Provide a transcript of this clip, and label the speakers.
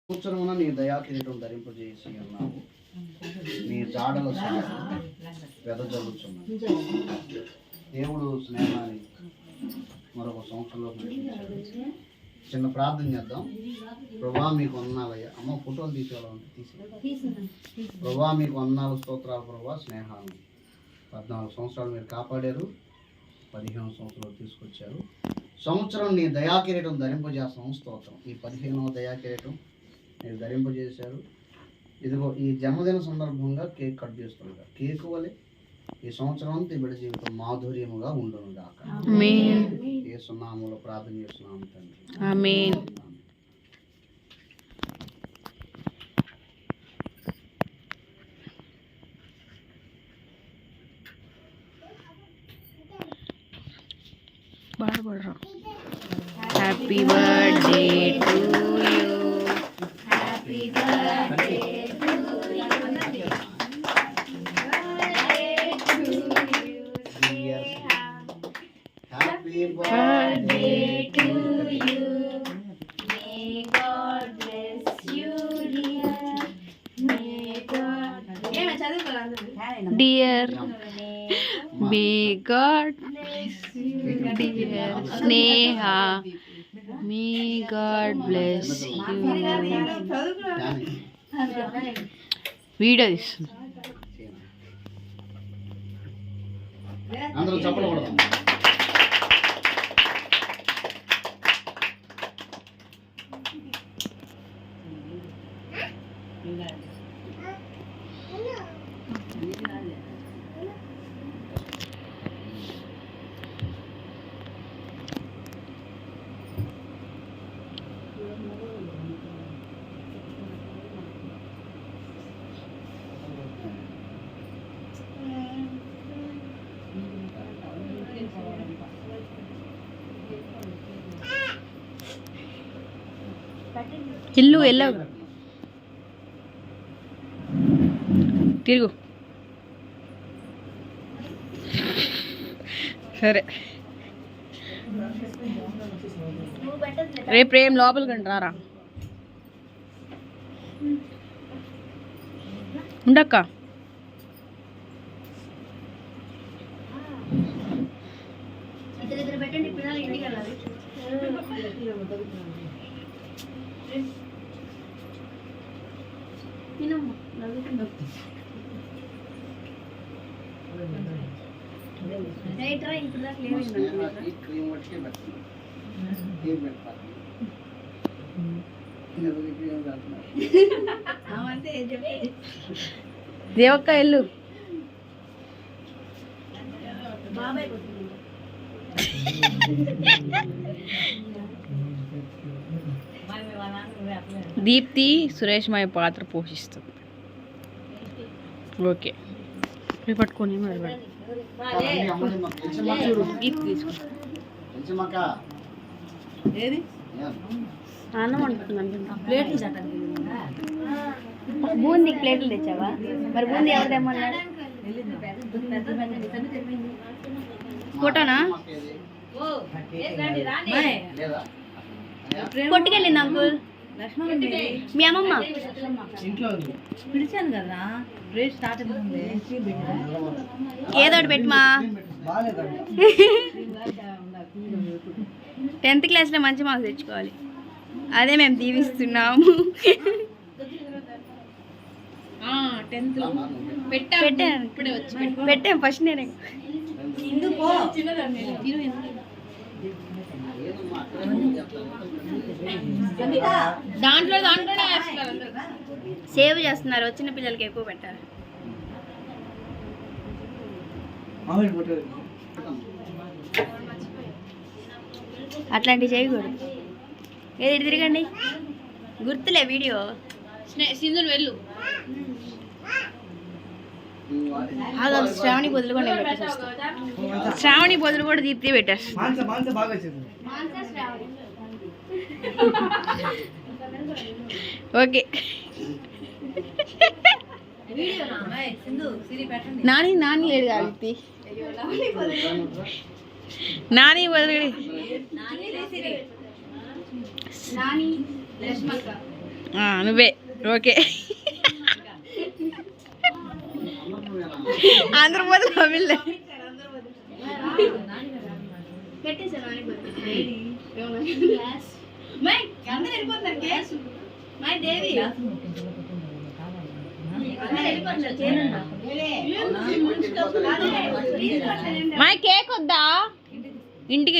Speaker 1: సంవత్సరమున నీ దయాకిరీటం ధరింపజేసి ఉన్నావు. నీ జాడల వెదజల్లుచున్నావు. దేవుడు స్నేహాన్ని మరొక సంవత్సరంలో నడిపించాడు. చిన్న ప్రార్థన చేద్దాం. ప్రభా మీకు వందనాలయ్యా. అమ్మ ఫోటోలు తీసి ప్రభా మీకు వందనాలు, స్తోత్రాలు ప్రభా. స్నేహాన్ని 14 సంవత్సరాలు మీరు కాపాడారు, 15 సంవత్సరాలు తీసుకొచ్చారు. సంవత్సరం నీ దయాకిరీటం ధరింపజేస్తాం. స్తోత్రం. ఈ 15వ దయాకిరీటం మీరు ధరింపజేశారు. ఇదిగో ఈ జన్మదిన సందర్భంగా కేక్ కట్ చేస్తుండగా కేక్ వలె ఈ సంవత్సరం అంతా బిడ్డ జీవితం మాధుర్యముగా ఉండును గాక. యేసు నామములో ప్రార్థన చేస్తున్నాము తండ్రి.
Speaker 2: ఆమేన్. Happy birthday to you. Happy birthday to you.
Speaker 1: Happy birthday to you.
Speaker 2: May God bless you, dear. May God dear. May God bless you, dear Sneha. May God bless you. Video తీస్తున్నా.
Speaker 1: అందరూ చప్పట్లు కొడదాం.
Speaker 2: ఇల్లు ఎల్ల తిరుగు. సరే రేపు ఏం లోపలికి రారా ఉండక్క. దేవక్క ఎల్లు. దీప్తి సురేష్మయ పాత్ర పోషిస్తుంది. ఓకే పట్టుకొని అన్నం వండుతున్నాను. బూందీ ప్లేట్లు తెచ్చావా? మరి బూందీ ఎవరు తెమ్మన్నాడు? ఫోటోనా? కొట్టుకెళ్ళింది అంకుల్. మీ అమ్మమ్మ
Speaker 3: పిలిచాను కదా, రేట్ స్టార్ట్ అవుతుంది.
Speaker 2: ఏదోటి పెట్టుమా. 10th క్లాస్లో మంచి మార్క్స్ తెచ్చుకోవాలి. అదే మేము దీవిస్తున్నాము. పెట్టాం ఫస్ట్ నేనే. దాంట్లో సేవ్ చేస్తున్నారు. వచ్చిన పిల్లలకి ఎక్కువ పెట్టాలి. అట్లాంటివి చేయకూడదు. ఏది తిరగండి. గుర్తులే వీడియో. సింధులు వెళ్ళు. శ్రావణి బదులు కూడా నేను పెట్టేసి శ్రావణి బదులు కూడా దీప్తి పెట్టేస్తా. ఓకే నాని నాని లేడు కాబట్టి నాని బదులు నువ్వే ఓకే. అందరూ పోతే మమ్మల్ని మా కేక్ వద్దా ఇంటికి